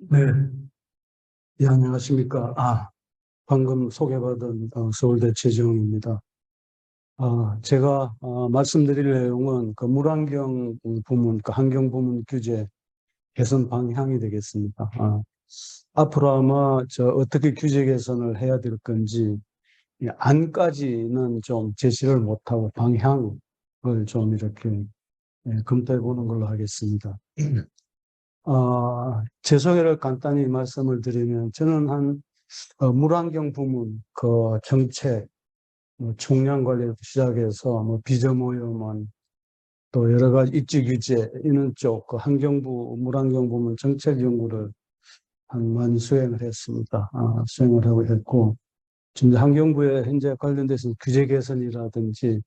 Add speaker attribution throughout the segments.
Speaker 1: 네, 예, 안녕하십니까. 방금 소개받은 서울대 최지용입니다. 제가 말씀드릴 내용은 그 물환경 부문, 그 환경 부문 규제 개선 방향이 되겠습니다. 앞으로 아마 어떻게 규제 개선을 해야 될 건지 이 안까지는 좀 제시를 못하고 방향을 좀 이렇게 검토해 보는 걸로 하겠습니다. 제 소개를 간단히 말씀을 드리면 저는 물환경 부문 그 정책, 뭐 총량 관리부터 시작해서 뭐 비점오염원 또 여러 가지 입지 규제 이런 쪽 그 환경부 물환경 부문 정책 연구를 많이 수행을 했습니다. 수행을 하고 했고 지금 환경부에 현재 관련돼서 규제 개선이라든지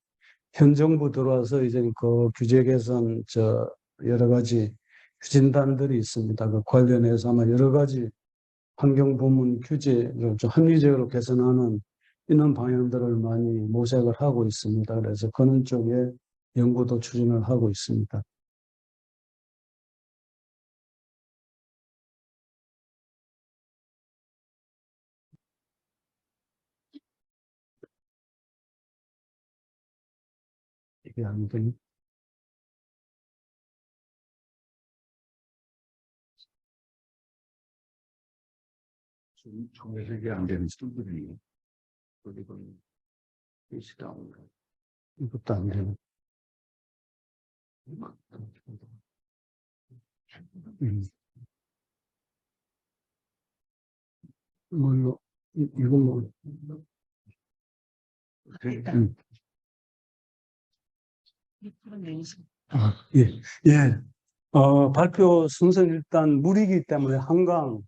Speaker 1: 현 정부 들어와서 이제 그 규제 개선 여러 가지 추진단들이 있습니다. 그 관련해서 아마 여러 가지 환경 부문 규제를 좀 합리적으로 개선하는 이런 방향들을 많이 모색을 하고 있습니다. 그래서 그런 쪽에 연구도 추진을 하고 있습니다. 이게 아무튼 정해석이 안 되는 스토리이 그리고 시다운 이것도 안 되는 음, 뭘로 이건 뭐 음. 예, 예. 발표 순서는 일단 물이기 때문에 한강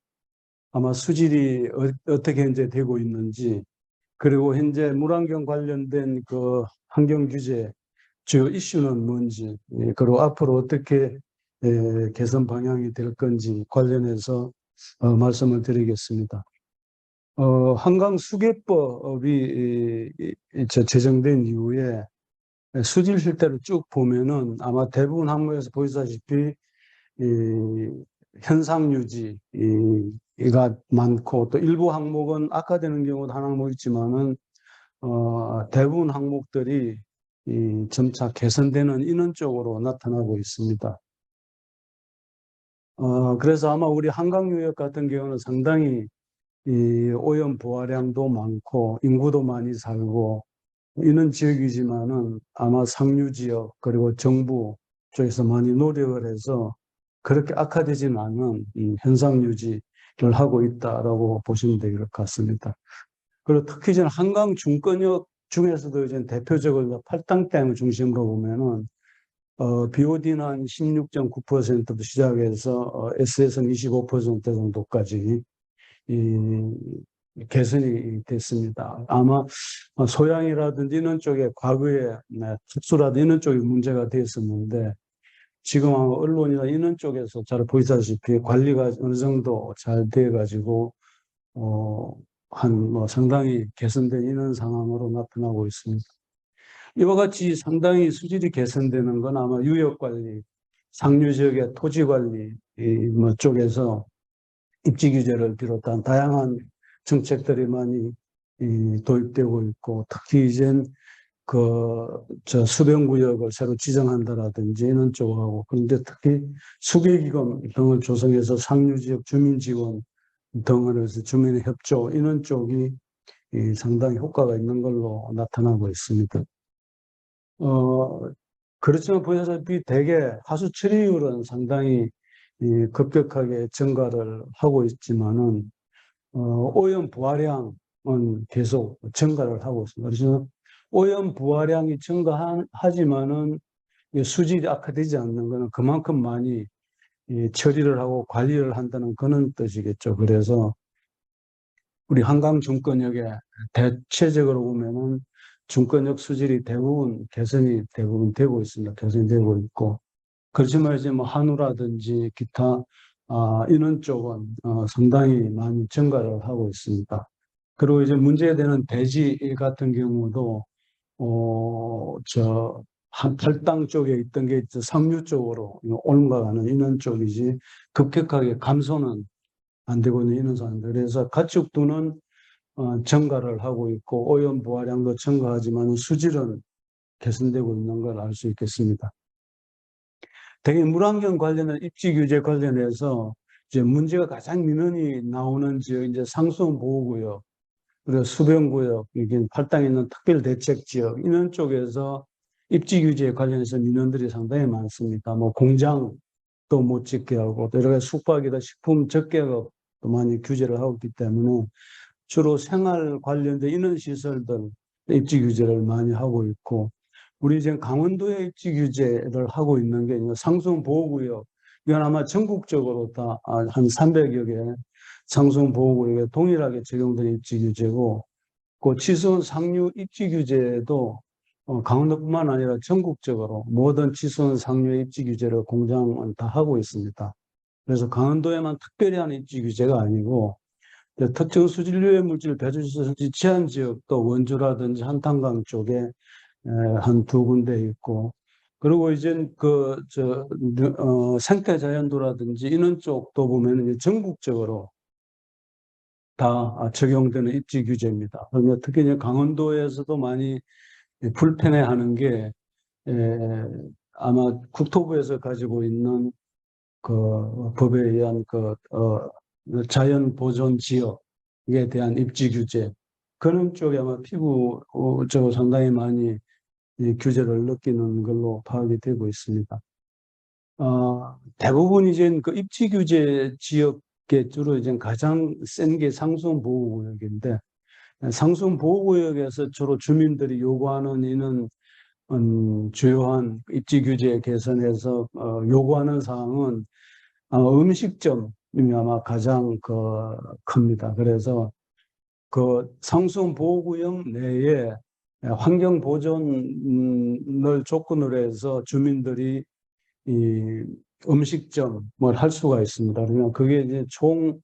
Speaker 1: 아마 수질이 어떻게 현재 되고 있는지 그리고 현재 물환경 관련된 그 환경 규제 주요 이슈는 뭔지 그리고 앞으로 어떻게 개선 방향이 될 건지 관련해서 말씀을 드리겠습니다. 한강 수계법이 제정된 이후에 수질 실태를 쭉 보면은 아마 대부분 항목에서 보시다시피 이 현상 유지가 많고 또 일부 항목은 악화되는 경우도 한 항목 있지만은 대부분 항목들이 점차 개선되는 이런 쪽으로 나타나고 있습니다. 그래서 아마 우리 한강유역 같은 경우는 상당히 이 오염 보화량도 많고 인구도 많이 살고 이런 지역이지만은 아마 상류 지역 그리고 정부 쪽에서 많이 노력을 해서 그렇게 악화되지는 않은 현상 유지를 하고 있다라고 보시면 될 것 같습니다. 그리고 특히 이제 한강 중권역 중에서도 이제 대표적으로 팔당댐을 중심으로 보면은 BOD는 한 16.9%부터 시작해서 S에서는 25% 정도까지 이 개선이 됐습니다. 아마 소양이라든지 이런 쪽에 과거에 특수라든지 이런 쪽이 문제가 됐었는데 지금 아마 언론이나 이런 쪽에서 잘 보이다시피 관리가 어느 정도 잘 돼가지고 뭐 상당히 개선된 이런 상황으로 나타나고 있습니다. 이와 같이 상당히 수질이 개선되는 건 아마 유역 관리, 상류 지역의 토지 관리 뭐 쪽에서 입지 규제를 비롯한 다양한 정책들이 많이 도입되고 있고 특히 이젠 수변구역을 새로 지정한다라든지 이런 쪽하고 그런데 특히 수계기금 등을 조성해서 상류지역 주민지원 등을 해서 주민의 협조 이런 쪽이 상당히 효과가 있는 걸로 나타나고 있습니다. 어, 그렇지만 보시다시피 대개 하수 처리율은 상당히 급격하게 증가를 하고 있지만은 오염 부하량은 계속 증가를 하고 있습니다. 그래서 오염 부하량이 증가하지만은 수질이 악화되지 않는 것은 그만큼 많이 처리를 하고 관리를 한다는 그런 뜻이겠죠. 그래서 우리 한강 중권역에 대체적으로 보면은 중권역 수질이 대부분 개선이 대부분 되고 있습니다. 개선이 되고 있고 그렇지만 이제 뭐 한우라든지 기타 이런 쪽은 상당히 많이 증가를 하고 있습니다. 그리고 이제 문제되는 대지 같은 경우도 한 팔당 쪽에 있던 게 상류 쪽으로 올라가는 이런 쪽이지 급격하게 감소는 안 되고 있는 상황입니다. 그래서 가축두는 증가를 하고 있고 오염 부화량도 증가하지만 수질은 개선되고 있는 걸 알 수 있겠습니다. 대개 물환경 관련한 입지 규제 관련해서 이제 문제가 가장 민원이 나오는 지역 이제 상수원 보호구역 그리고 수변구역 이게 팔당에 있는 특별대책지역 이런 쪽에서 입지 규제에 관련해서 민원들이 상당히 많습니다. 뭐 공장도 못 짓게 하고 여러 가지 숙박이나 식품 적객업도 많이 규제를 하고 있기 때문에 주로 생활 관련된 이런 시설들 입지 규제를 많이 하고 있고 우리 지금 강원도에 입지 규제를 하고 있는 게 상수원 보호구역 이건 아마 전국적으로 다 한 300여 개 상수원 보호구역에 동일하게 적용된 입지 규제고 그 치수원 상류 입지 규제도 강원도뿐만 아니라 전국적으로 모든 치수원 상류 입지 규제를 공장은 다 하고 있습니다. 그래서 강원도에만 특별히 하는 입지 규제가 아니고 특정 수질류의 물질 배출시설지 제한 지역도 원주라든지 한탄강 쪽에 한 두 군데 있고 그리고 이제 생태자연도라든지 이런 쪽도 보면 이제 전국적으로 다 적용되는 입지 규제입니다. 그러면 특히 이제 강원도에서도 많이 불편해하는 게 아마 국토부에서 가지고 있는 그 법에 의한 자연 보존 지역에 대한 입지 규제 그런 쪽에 아마 피부 쪽으로 상당히 많이 이 규제를 느끼는 걸로 파악이 되고 있습니다. 대부분 이제 그 입지 규제 지역에 주로 이제 가장 센 게 상수원 보호구역인데 상수원 보호구역에서 주로 주민들이 요구하는 이는 주요한 입지 규제 개선에서 요구하는 사항은 음식점이 아마 가장 큽니다. 그래서 그 상수원 보호구역 내에 환경 보존을 조건으로 해서 주민들이 이 음식점을 할 수가 있습니다. 그러면 그게 이제 총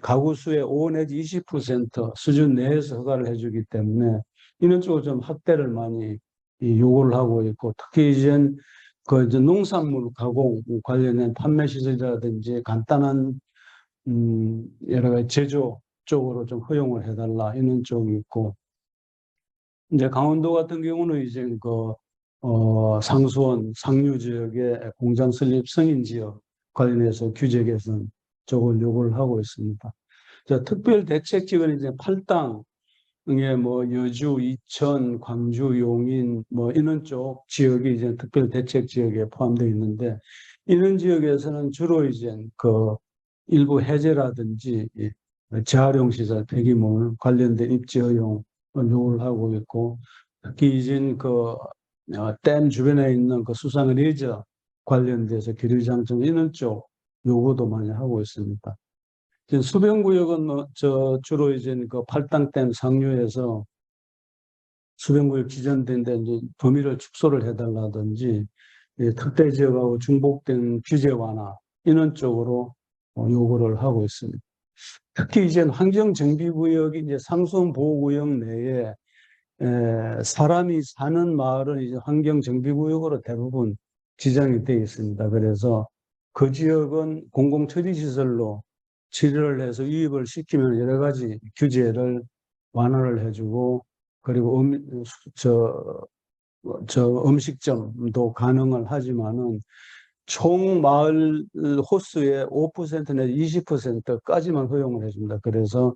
Speaker 1: 가구 수의 5 내지 20% 수준 내에서 허가를 해주기 때문에 이런 쪽으로 좀 확대를 많이 요구를 하고 있고 특히 이제 이제 농산물 가공 관련된 판매 시설이라든지 간단한 여러 가지 제조 쪽으로 좀 허용을 해달라 이런 쪽이 있고 이제 강원도 같은 경우는 이제 상수원 상류 지역의 공장 설립 승인 지역 관련해서 규제 개선 쪽을 요구를 하고 있습니다. 자, 특별 대책 지역은 이제 팔당에 뭐 여주, 이천, 광주, 용인 뭐 이런 쪽 지역이 이제 특별 대책 지역에 포함되어 있는데 이런 지역에서는 주로 이제 일부 해제라든지 재활용 시설, 폐기물 관련된 입지 허용 요구를 하고 있고 특히 이제 댐 주변에 있는 수상 레저 관련돼서 기류장점 이런 쪽 요구도 많이 하고 있습니다. 수변구역은 주로 이제 팔당댐 상류에서 수변구역 지정된 데 이제 범위를 축소를 해달라든지 특대 지역하고 중복된 규제 완화 이런 쪽으로 요구를 하고 있습니다. 특히 이제 환경정비구역이 이제 상수원 보호구역 내에 사람이 사는 마을은 이제 환경정비구역으로 대부분 지정이 되어 있습니다. 그래서 그 지역은 공공처리시설로 처리를 해서 유입을 시키면 여러 가지 규제를 완화를 해주고 그리고 음식점도 가능을 하지만은 총 마을 호수의 5% 내지 20%까지만 허용을 해줍니다. 그래서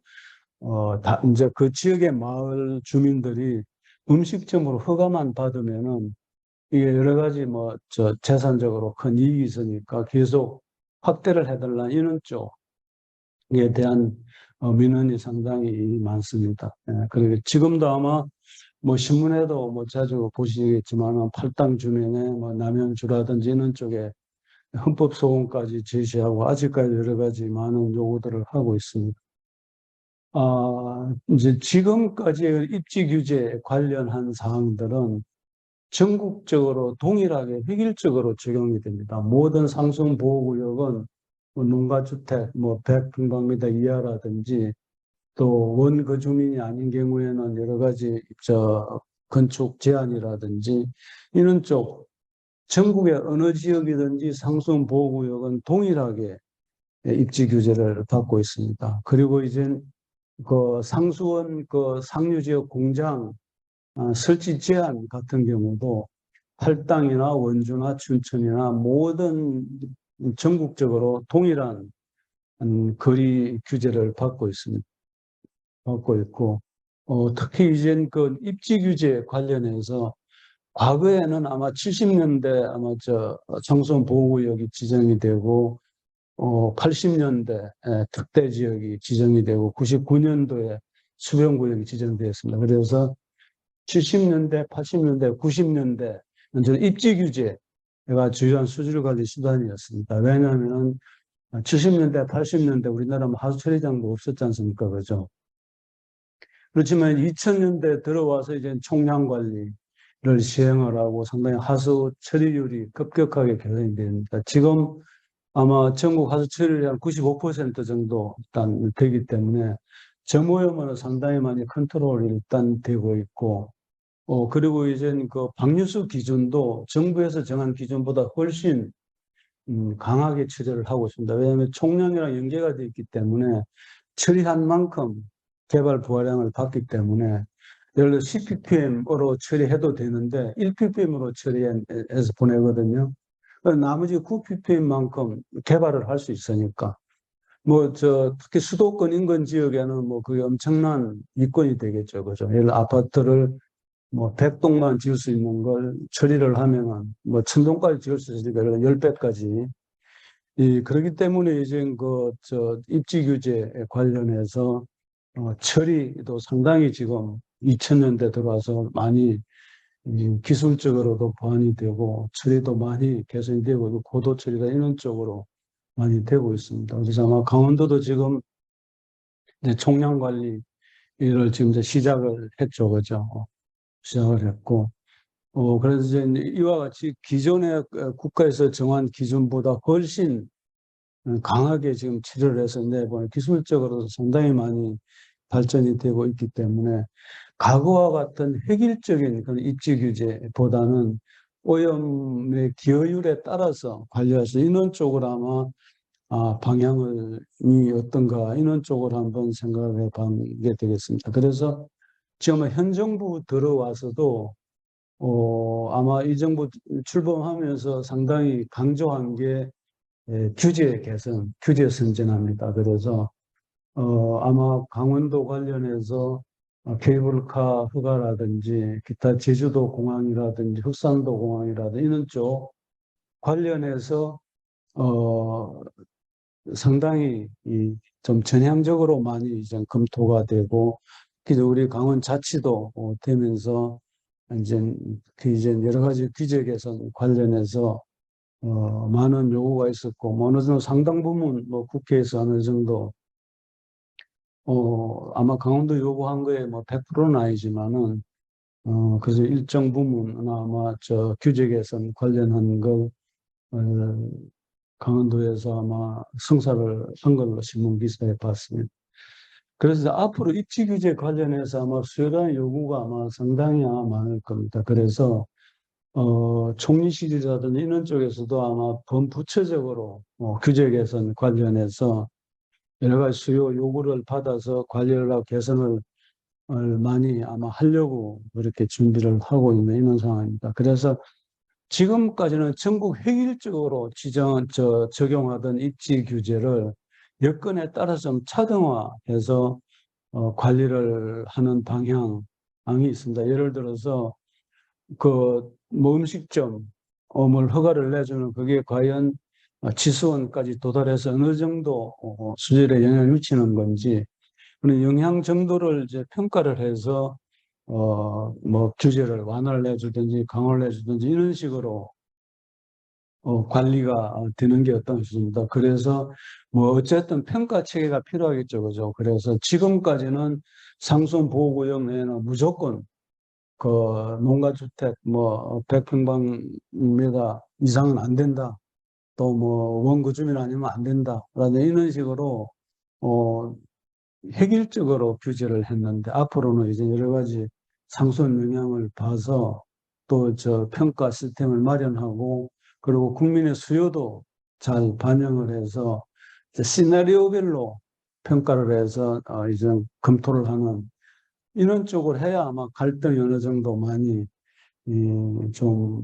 Speaker 1: 이제 그 지역의 마을 주민들이 음식점으로 허가만 받으면은 이게 여러 가지 재산적으로 큰 이익이 있으니까 계속 확대를 해달라 이런 쪽에 대한 민원이 상당히 많습니다. 그리고 지금도 아마 신문에도 자주 보시겠지만 팔당 주변에 남양주라든지 이런 쪽에 헌법 소원까지 제시하고 아직까지 여러 가지 많은 요구들을 하고 있습니다. 이제 지금까지 입지 규제 관련한 사항들은 전국적으로 동일하게 획일적으로 적용이 됩니다. 모든 상수원 보호구역은 농가주택 100평방미터 이하라든지 또 원거주민이 아닌 경우에는 여러 가지 건축 제한이라든지 이런 쪽 전국의 어느 지역이든지 상수원 보호구역은 동일하게 입지 규제를 받고 있습니다. 그리고 이제 그 상수원 그 상류지역 공장 설치 제한 같은 경우도 할당이나 원주나 춘천이나 모든 전국적으로 동일한 거리 규제를 받고 있습니다. 받고 있고, 특히 이제 그 입지 규제 관련해서 과거에는 아마 70년대 아마 청소년 보호구역이 지정이 되고, 80년대 특대 지역이 지정이 되고, 99년도에 수변구역이 지정되었습니다. 그래서 70년대, 80년대, 90년대 입지 규제가 주요한 수질 관리 수단이었습니다. 왜냐하면 70년대, 80년대 우리나라 하수 처리장도 없었지 않습니까? 그죠? 그렇지만 2000년대 들어와서 이제 총량 관리를 시행을 하고 상당히 하수 처리율이 급격하게 개선이 됩니다. 지금 아마 전국 하수 처리율이 한 95% 정도 일단 되기 때문에 점오염은 상당히 많이 컨트롤이 일단 되고 있고, 그리고 이제 그 방류수 기준도 정부에서 정한 기준보다 훨씬 강하게 처리를 하고 있습니다. 왜냐하면 총량이랑 연계가 되어 있기 때문에 처리한 만큼 개발 부하량을 받기 때문에 예를 들어 10ppm으로 처리해도 되는데 1ppm으로 처리해서 보내거든요. 나머지 9ppm만큼 개발을 할 수 있으니까 특히 수도권 인근 지역에는 그게 엄청난 이권이 되겠죠. 그죠? 예를 들어 아파트를 100동만 지을 수 있는 걸 처리를 하면은 1000동까지 지을 수 있으니까 10배까지. 그렇기 때문에 이제 입지 규제에 관련해서 처리도 상당히 지금 2000년대 들어와서 많이 기술적으로도 보완이 되고 처리도 많이 개선이 되고 고도 처리가 이런 쪽으로 많이 되고 있습니다. 그래서 아마 강원도도 지금 이제 총량 관리를 지금 이제 시작을 했죠. 그죠? 시작을 했고, 그래서 이제 이와 같이 기존의 국가에서 정한 기준보다 훨씬 강하게 지금 치료를 해서 내보내 기술적으로도 상당히 많이 발전이 되고 있기 때문에 과거와 같은 획일적인 그런 입지 규제보다는 오염의 기여율에 따라서 관리할 수 있는 쪽으로 아마 방향이 어떤가 이런 쪽으로 한번 생각해 보게 되겠습니다. 그래서 지금 현 정부 들어와서도 아마 이 정부 출범하면서 상당히 강조한 게 규제 개선, 규제 선진화입니다. 그래서 아마 강원도 관련해서 케이블카 허가라든지 기타 제주도 공항이라든지 흑산도 공항이라든지 이런 쪽 관련해서 상당히 좀 전향적으로 많이 이제 검토가 되고, 그래서 우리 강원 자치도 되면서 이제 여러 가지 규제 개선 관련해서 많은 요구가 있었고, 어느 정도 상당 부분 국회에서 어느 정도 아마 강원도 요구한 거에 100%는 아니지만은 그래서 일정 부분 아마 규제 개선 관련한 걸 강원도에서 아마 성사를 한 걸로 신문 기사에 봤습니다. 그래서 앞으로 입지 규제 관련해서 아마 수요자의 요구가 아마 상당히 많을 겁니다. 그래서 총리실이라든지 이런 쪽에서도 아마 범부처적으로 규제 개선 관련해서 여러 가지 수요 요구를 받아서 관리를 하고 개선을 많이 아마 하려고 그렇게 준비를 하고 있는 이런 상황입니다. 그래서 지금까지는 전국 획일적으로 적용하던 입지 규제를 여건에 따라서 좀 차등화해서 관리를 하는 방향이 있습니다. 예를 들어서 음식점을 허가를 내주는 그게 과연 지수원까지 도달해서 어느 정도 수질에 영향을 미치는 건지, 그런 영향 정도를 이제 평가를 해서 규제를 완화를 해주든지 강화를 해주든지 이런 식으로 관리가 되는 게 어떤 것입니다. 그래서 어쨌든 평가 체계가 필요하겠죠, 그죠? 그래서 지금까지는 상수원 보호구역 내에는 무조건 농가주택 100평방미터 이상은 안 된다. 또 원구주민 아니면 안 된다. 라는 이런 식으로 획일적으로 규제를 했는데, 앞으로는 이제 여러 가지 상수원 영향을 봐서 또 평가 시스템을 마련하고, 그리고 국민의 수요도 잘 반영을 해서 시나리오별로 평가를 해서 이제 검토를 하는 이런 쪽으로 해야 아마 갈등이 어느 정도 많이 좀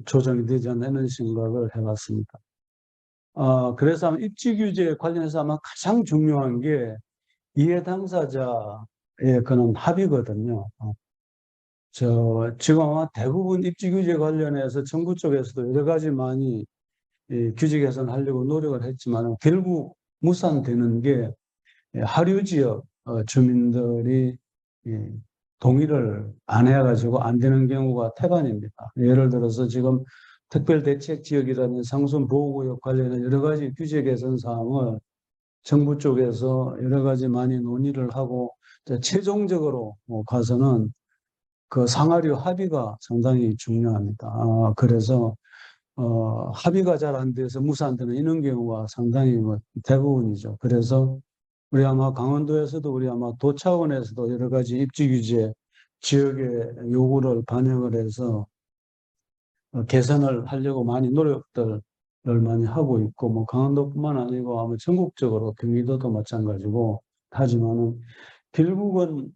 Speaker 1: 조정이 되지 않나 이런 생각을 해봤습니다. 그래서 아마 입지 규제 관련해서 아마 가장 중요한 게 이해 당사자의 그런 합의거든요. 지금 아마 대부분 입지 규제 관련해서 정부 쪽에서도 여러 가지 많이 규제 개선하려고 노력을 했지만 결국 무산되는 게 하류 지역 주민들이 동의를 안 해가지고 안 되는 경우가 태반입니다. 예를 들어서 지금 특별대책지역이라는 상순보호구역 관련한 여러 가지 규제 개선 사항을 정부 쪽에서 여러 가지 많이 논의를 하고 최종적으로 가서는 그 상하류 합의가 상당히 중요합니다. 그래서 합의가 잘 안 돼서 무산되는 이런 경우가 상당히 대부분이죠. 그래서 우리 아마 강원도에서도 우리 아마 도 차원에서도 여러 가지 입지 규제 지역의 요구를 반영을 해서 개선을 하려고 많이 노력들을 많이 하고 있고, 뭐 강원도뿐만 아니고 아마 전국적으로 경기도도 마찬가지고 하지만은 결국은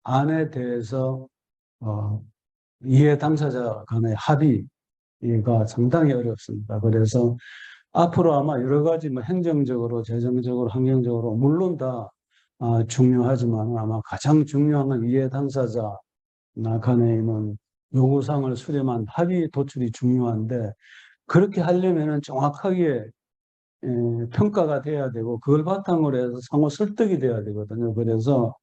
Speaker 1: 안에 대해서 이해 당사자 간의 합의가 상당히 어렵습니다. 그래서 앞으로 아마 여러 가지 뭐 행정적으로, 재정적으로, 환경적으로 물론 다 중요하지만 아마 가장 중요한 건 이해 당사자 간에 있는 요구사항을 수렴한 합의 도출이 중요한데 그렇게 하려면은 정확하게 평가가 돼야 되고 그걸 바탕으로 해서 상호 설득이 돼야 되거든요. 그래서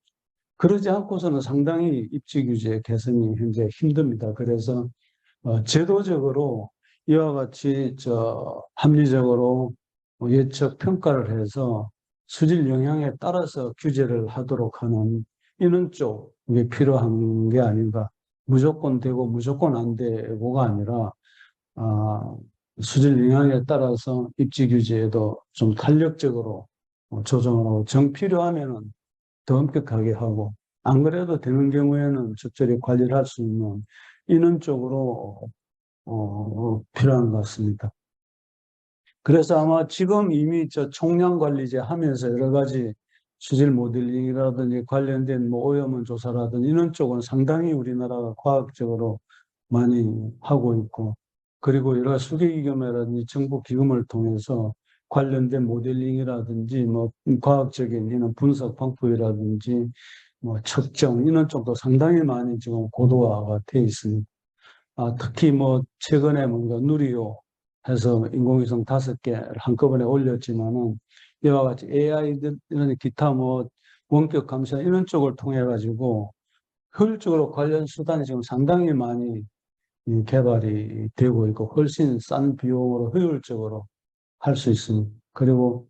Speaker 1: 그러지 않고서는 상당히 입지 규제 개선이 현재 힘듭니다. 그래서 제도적으로 이와 같이 합리적으로 예측 평가를 해서 수질 영향에 따라서 규제를 하도록 하는 이런 쪽이 필요한 게 아닌가. 무조건 되고 무조건 안 되고가 아니라 수질 영향에 따라서 입지 규제에도 좀 탄력적으로 조정을 하고 필요하면은 더 엄격하게 하고 안 그래도 되는 경우에는 적절히 관리를 할 수 있는 이런 쪽으로 필요한 것 같습니다. 그래서 아마 지금 이미 총량관리제 하면서 여러 가지 수질 모델링이라든지 관련된 뭐 오염원 조사라든지 이런 쪽은 상당히 우리나라가 과학적으로 많이 하고 있고 그리고 여러 수계기금이라든지 정부 기금을 통해서 관련된 모델링이라든지 뭐 과학적인 이런 분석 방법이라든지 뭐 측정 이런 쪽도 상당히 많이 지금 고도화가 돼 있습니다. 특히 뭐 최근에 뭔가 누리호 해서 인공위성 5개를 한꺼번에 올렸지만은 이와 같이 AI 이런 기타 뭐 원격 감사 이런 쪽을 통해 가지고 효율적으로 관련 수단이 지금 상당히 많이 개발이 되고 있고 훨씬 싼 비용으로 효율적으로 할 수 있습니다. 그리고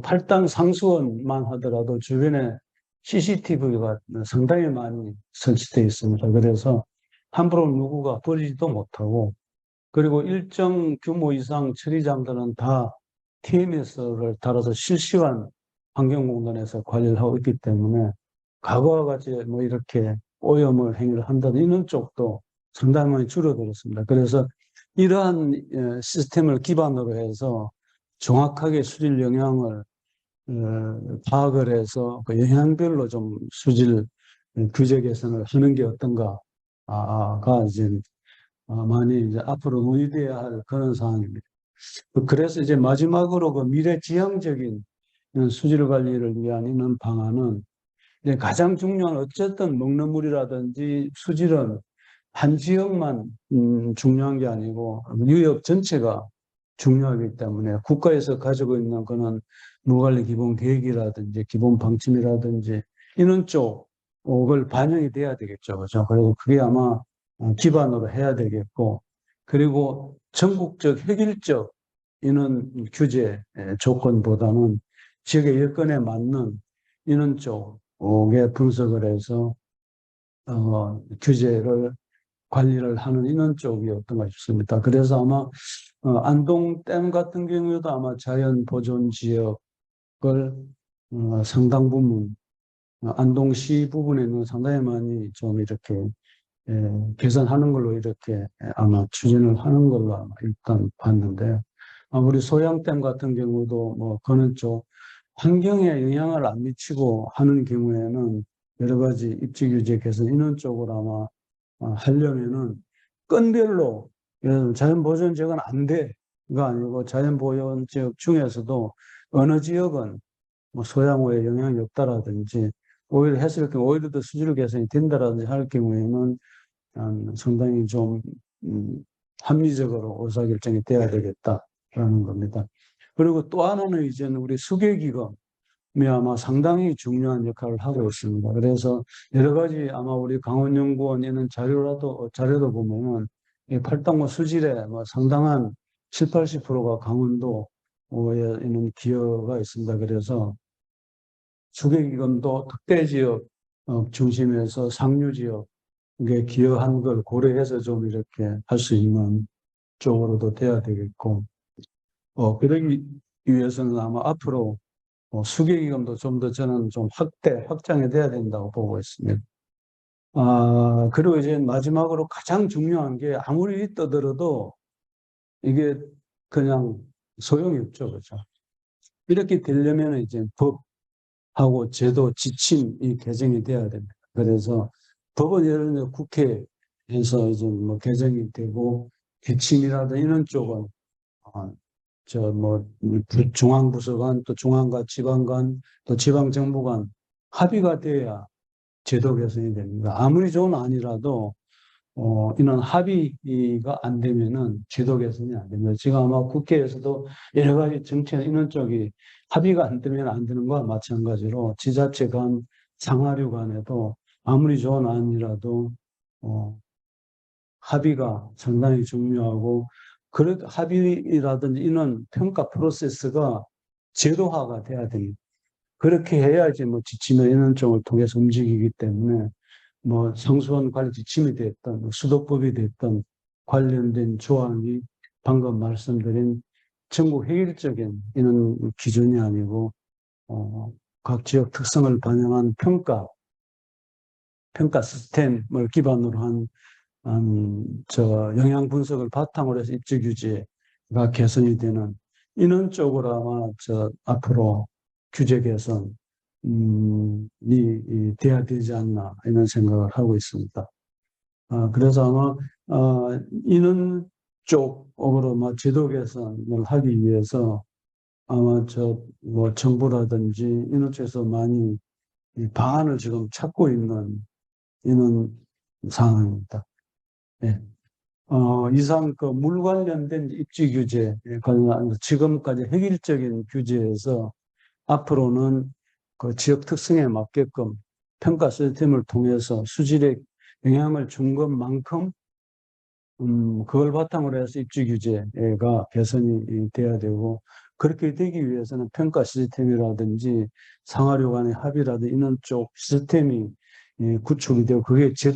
Speaker 1: 팔당 상수원만 하더라도 주변에 CCTV가 상당히 많이 설치되어 있습니다. 그래서 함부로 누구가 버리지도 못하고 그리고 일정 규모 이상 처리장들은 다 TMS를 달아서 실시간 환경공단에서 관리를 하고 있기 때문에 과거와 같이 뭐 이렇게 오염을 행위를 한다는 이런 쪽도 상당히 많이 줄어들었습니다. 그래서 이러한 시스템을 기반으로 해서 정확하게 수질 영향을 파악을 해서 그 영향별로 좀 수질 규제 개선을 하는 게 어떤가가 이제 많이 이제 앞으로 논의돼야 할 그런 사항입니다. 그래서 이제 마지막으로 그 미래지향적인 수질 관리를 위한 이런 방안은 이제 가장 중요한 어쨌든 먹는 물이라든지 수질은 한 지역만 중요한 게 아니고 유럽 전체가 중요하기 때문에 국가에서 가지고 있는 그런 물관리 기본 계획이라든지 기본 방침이라든지 이런 쪽을 반영이 돼야 되겠죠. 그죠? 그리고 그게 아마 기반으로 해야 되겠고 그리고 전국적 획일적 이런 규제 조건보다는 지역의 여건에 맞는 이런 쪽에 분석을 해서 규제를 관리를 하는 이런 쪽이 어떤가 싶습니다. 그래서 아마 안동댐 같은 경우에도 아마 자연 보존 지역을 상당 부분 안동시 부분에는 상당히 많이 좀 이렇게 개선하는 걸로 이렇게 아마 추진을 하는 걸로 아마 일단 봤는데 우리 소양댐 같은 경우도 뭐 그런 쪽 환경에 영향을 안 미치고 하는 경우에는 여러 가지 입지 규제 개선 이런 쪽으로 아마 하려면은 건별로 예를 들면 자연보존지역은 안 돼가 아니고 자연보존지역 중에서도 어느 지역은 뭐 소양호에 영향이 없다라든지 오히려 했을 경우 오히려 더 수질 개선이 된다라든지 할 경우에는 상당히 좀 합리적으로 의사결정이 돼야 되겠다라는 겁니다. 그리고 또 하나는 이제는 우리 수계기금이 아마 상당히 중요한 역할을 하고 있습니다. 그래서 여러 가지 아마 우리 강원연구원 이런 자료도 보면은 이 팔당모 수질에 뭐 상당한 7, 80%가 강원도에 있는 기여가 있습니다. 그래서 수계기금도 특대 지역 중심에서 상류 지역에 기여한 걸 고려해서 좀 이렇게 할 수 있는 쪽으로도 돼야 되겠고, 그러기 위해서는 아마 앞으로 수계기금도 좀 더 저는 좀 확장이 돼야 된다고 보고 있습니다. 그리고 이제 마지막으로 가장 중요한 게 아무리 떠들어도 이게 그냥 소용이 없죠. 그렇죠? 이렇게 되려면 이제 법하고 제도, 지침이 개정이 돼야 됩니다. 그래서 법은 예를 들어 국회에서 이제 뭐 개정이 되고 기침이라든 이런 쪽은 중앙부서 간, 또 중앙과 지방 간, 또 지방정부 간 합의가 돼야 제도 개선이 됩니다. 아무리 좋은 안이라도, 이런 합의가 안 되면은 제도 개선이 안 됩니다. 지금 아마 국회에서도 여러 가지 정책 이런 쪽이 합의가 안 되면 안 되는 거와 마찬가지로 지자체 간, 상하류 간에도 아무리 좋은 안이라도, 합의가 상당히 중요하고, 그 합의라든지 이런 평가 프로세스가 제도화가 돼야 됩니다. 그렇게 해야지 뭐 지침이나 이런 쪽을 통해서 움직이기 때문에 뭐 성수원 관리 지침이 됐던 뭐 수도법이 됐던 관련된 조항이 방금 말씀드린 전국 획일적인 이런 기준이 아니고 각 지역 특성을 반영한 평가 시스템을 기반으로 한 영향 분석을 바탕으로 해서 입지 규제가 개선이 되는 이런 쪽으로 아마 앞으로 규제 개선이 돼야 되지 않나 이런 생각을 하고 있습니다. 그래서 아마 이런 쪽으로 제도 개선을 하기 위해서 아마 뭐 정부라든지 이런 쪽에서 많이 방안을 지금 찾고 있는 이런 상황입니다. 네. 이상 그 물 관련된 입지 규제에 관한 지금까지 획일적인 규제에서 앞으로는 그 지역 특성에 맞게끔 평가 시스템을 통해서 수질에 영향을 준 것만큼 그걸 바탕으로 해서 입지 규제가 개선이 돼야 되고, 그렇게 되기 위해서는 평가 시스템이라든지 상하류 간의 합의라든지 이런 쪽 시스템이 구축이 되고 그게 제도